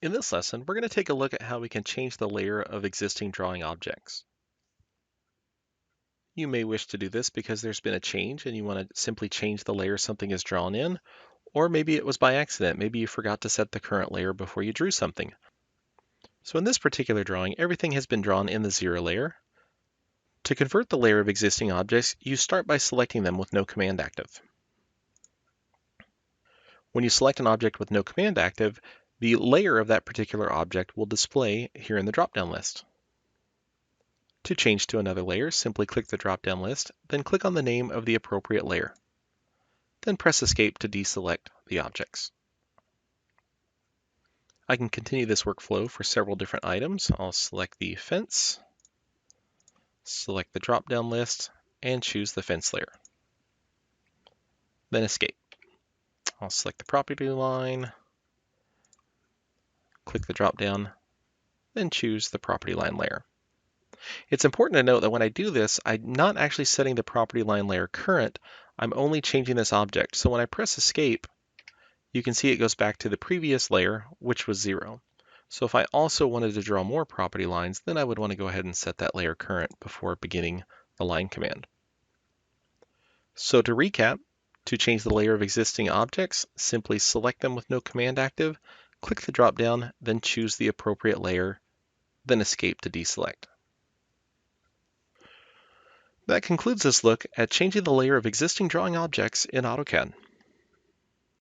In this lesson, we're going to take a look at how we can change the layer of existing drawing objects. You may wish to do this because there's been a change and you want to simply change the layer something is drawn in, or maybe it was by accident. Maybe you forgot to set the current layer before you drew something. So in this particular drawing, everything has been drawn in the 0 layer. To convert the layer of existing objects, you start by selecting them with no command active. When you select an object with no command active, the layer of that particular object will display here in the drop-down list. To change to another layer, simply click the drop-down list, then click on the name of the appropriate layer. Then press Escape to deselect the objects. I can continue this workflow for several different items. I'll select the fence, select the drop-down list, and choose the fence layer. Then Escape. I'll select the property line, click the drop-down, then choose the property line layer. It's important to note that when I do this, I'm not actually setting the property line layer current, I'm only changing this object. So when I press Escape, you can see it goes back to the previous layer, which was 0. So if I also wanted to draw more property lines, then I would want to go ahead and set that layer current before beginning the line command. So to recap, to change the layer of existing objects, simply select them with no command active, click the drop-down, then choose the appropriate layer, then Escape to deselect. That concludes this look at changing the layer of existing drawing objects in AutoCAD.